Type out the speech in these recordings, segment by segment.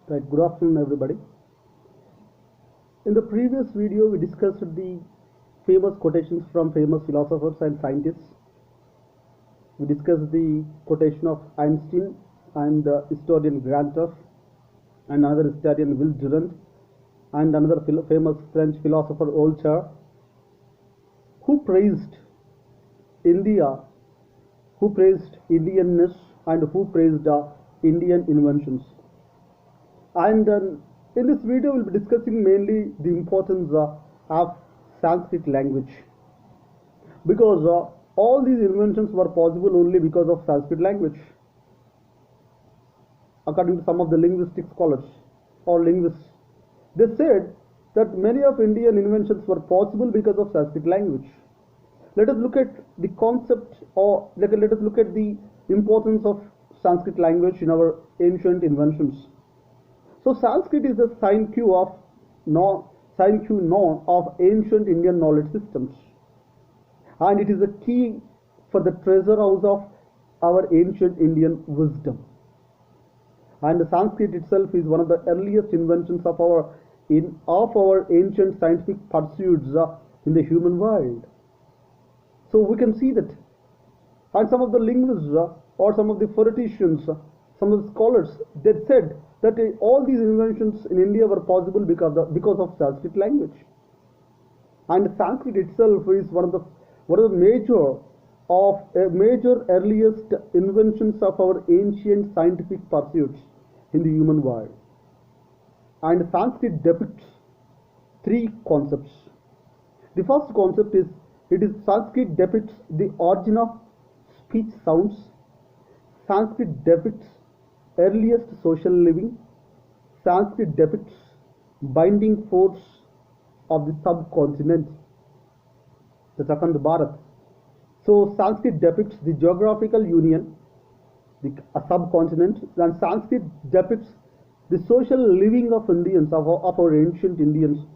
Right, good afternoon everybody. In the previous video we discussed the famous quotations from famous philosophers and scientists. We discussed the quotation of Einstein and the historian Grantov and another historian Will Durant and another famous French philosopher Voltaire, who praised India, who praised Indianness and who praised Indian inventions. And in this video we'll be discussing mainly the importance of Sanskrit language, because all these inventions were possible only because of Sanskrit language, according to some of the linguistic scholars or linguists. They said that many of Indian inventions were possible because of Sanskrit language. Let us look at the concept, or let us look at the importance of Sanskrit language in our ancient inventions. So Sanskrit is the sine qua non of ancient Indian knowledge systems, and it is a key for the treasure house of our ancient Indian wisdom. And the Sanskrit itself is one of the earliest inventions of our ancient scientific pursuits in the human world. So we can see that, and some of the linguists or some of the theoreticians, some of the scholars, they said that all these inventions in India were possible because of Sanskrit language. And Sanskrit itself is one of the major earliest inventions of our ancient scientific pursuits in the human world. And Sanskrit depicts three concepts. The first concept is Sanskrit depicts the origin of speech sounds. Sanskrit depicts earliest social living. Sanskrit depicts binding force of the subcontinent, the Akhand Bharat. So Sanskrit depicts the geographical union, a subcontinent, and Sanskrit depicts the social living of Indians, of our ancient Indians,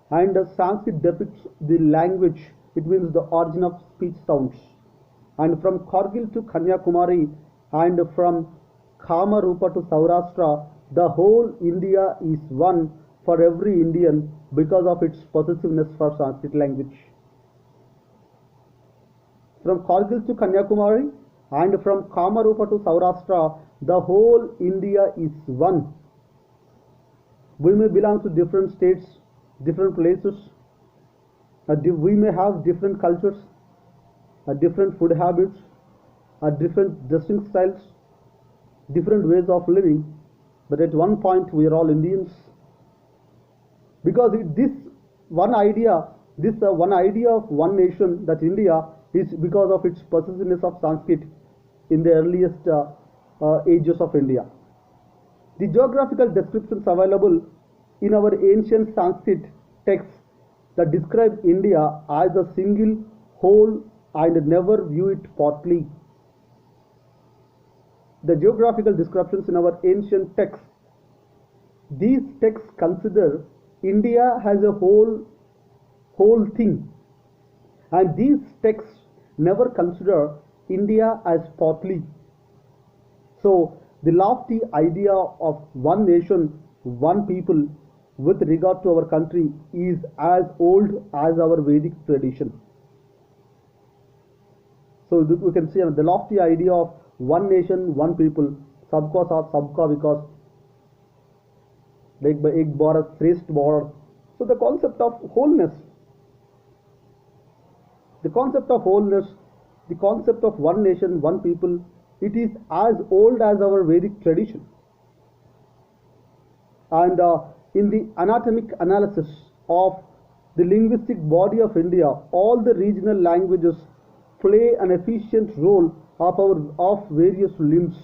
and Sanskrit depicts the language, it means the origin of speech sounds. And from Kargil to Kanyakumari and from Kamarupa to Saurashtra, the whole India is one for every Indian because of its possessiveness for Sanskrit language. From Kargil to Kanyakumari and from Kamarupa to Saurashtra, the whole India is one. We may belong to different states, different places, we may have different cultures, different food habits, different dressing styles, different ways of living, but at one point we are all Indians, because this one idea of one nation, that India, is because of its possessiveness of Sanskrit in the earliest ages of India. The geographical descriptions available in our ancient Sanskrit texts that describe India as a single whole and never view it partly. The geographical descriptions in our ancient texts, these texts consider India as a whole thing, and these texts never consider India as partly. So the lofty idea of one nation, one people with regard to our country is as old as our Vedic tradition. So we can see the lofty idea of one nation, one people, sabka saath sabka vikas, like by ek Bharat, Shrestha Bharat. So the concept of wholeness, the concept of one nation, one people, it is as old as our Vedic tradition. And in the anatomic analysis of the linguistic body of India, all the regional languages play an efficient role of various limbs.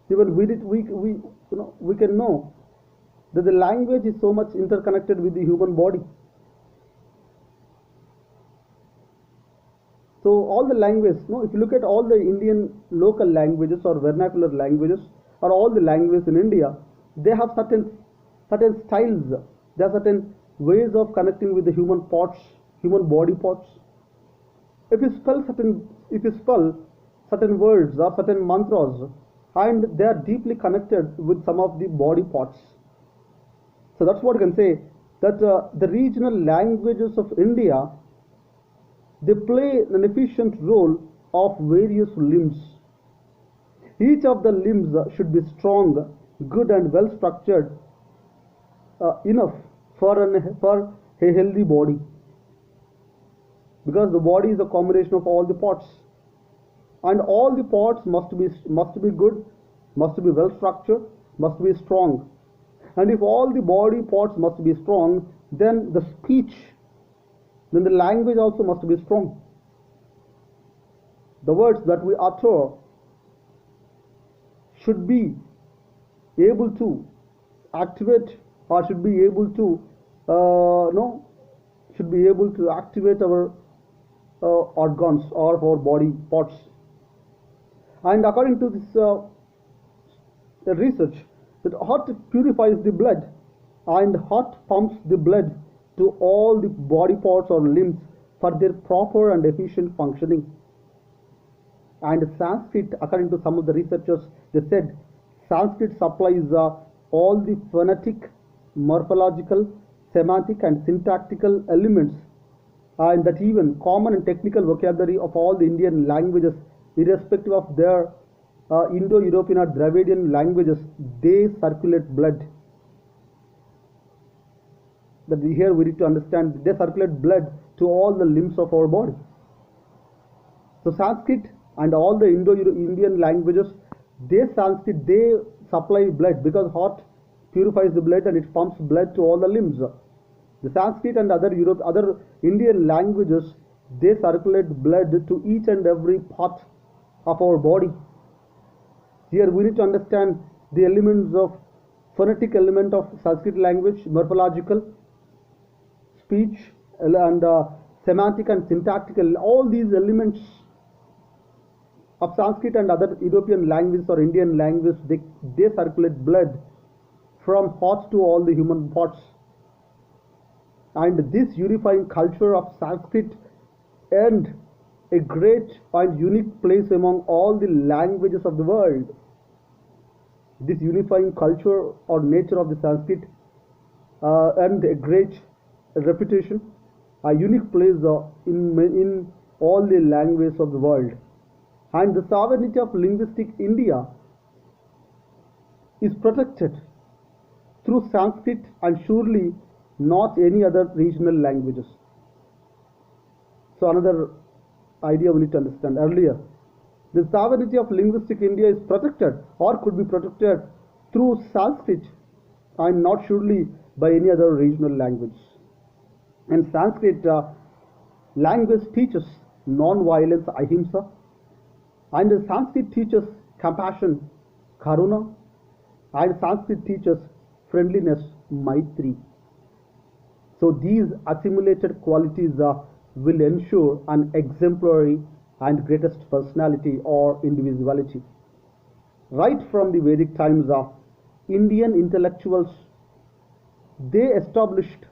Even we can know that the language is so much interconnected with the human body. So all the languages, if you look at all the Indian local languages or vernacular languages, or all the languages in India, they have certain styles, there are certain ways of connecting with the human body parts. If you spell certain words or certain mantras, and they are deeply connected with some of the body parts. So that's what I can say, that the regional languages of India, they play an efficient role of various limbs. Each of the limbs should be strong, good and well structured enough for a healthy body, because the body is a combination of all the parts, and all the parts must be good, must be well structured, must be strong. And if all the body parts must be strong, then the speech, then the language also must be strong. The words that we utter should be able to activate, or should be able to no should be able to activate our organs or our body parts. And according to this research, that heart purifies the blood, and heart pumps the blood to all the body parts or limbs for their proper and efficient functioning. And Sanskrit, according to some of the researchers, they said Sanskrit supplies all the phonetic, morphological, semantic and syntactical elements, and that even common and technical vocabulary of all the Indian languages, irrespective of their Indo-European or Dravidian languages, they circulate blood. That here we need to understand, they circulate blood to all the limbs of our body. So Sanskrit and all the Indo-Indian languages, they supply blood, because heart purifies the blood and it pumps blood to all the limbs. The Sanskrit and other Indian languages, they circulate blood to each and every part of our body. Here we need to understand the elements of phonetic element of Sanskrit language, morphological, speech, and semantic and syntactical. All these elements of Sanskrit and other European languages or Indian languages, they circulate blood from heart to all the human parts. And this unifying culture of Sanskrit earned a great and unique place among all the languages of the world. This unifying culture or nature of the Sanskrit earned a great reputation, a unique place in all the languages of the world. And the sovereignty of linguistic India is protected through Sanskrit and surely not any other regional languages. So another idea we need to understand earlier. The sovereignty of linguistic India is protected or could be protected through Sanskrit and not surely by any other regional language. And Sanskrit language teaches non-violence, ahimsa, and Sanskrit teaches compassion, karuna, and Sanskrit teaches friendliness, maitri. So these assimilated qualities will ensure an exemplary and greatest personality or individuality. Right from the Vedic times, Indian intellectuals, they established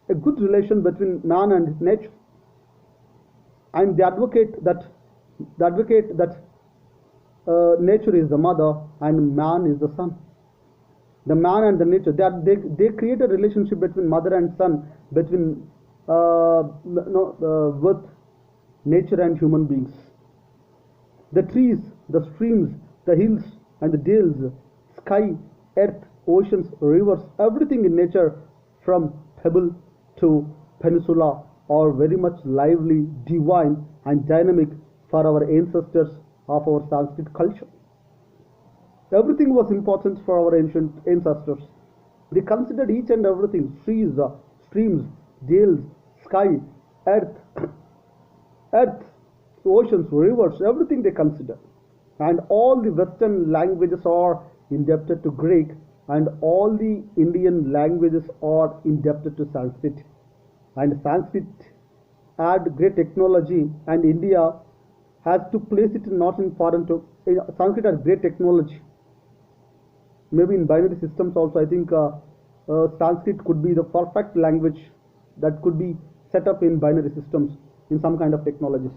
a good relation between man and nature, and they advocate that nature is the mother and man is the son. The man and the nature, they create a relationship between mother and son, between with nature and human beings. The trees, the streams, the hills and the dales, sky, earth, oceans, rivers, everything in nature from pebble to peninsula are very much lively, divine and dynamic for our ancestors of our Sanskrit culture. Everything was important for our ancient ancestors. They considered each and everything, trees, streams, dales, sky, earth, oceans, rivers, everything they consider. And all the Western languages are indebted to Greek, and all the Indian languages are indebted to Sanskrit. And Sanskrit had great technology, and India has to place it not in foreign to Sanskrit has great technology. Maybe in binary systems also, I think Sanskrit could be the perfect language that could be set up in binary systems in some kind of technologies.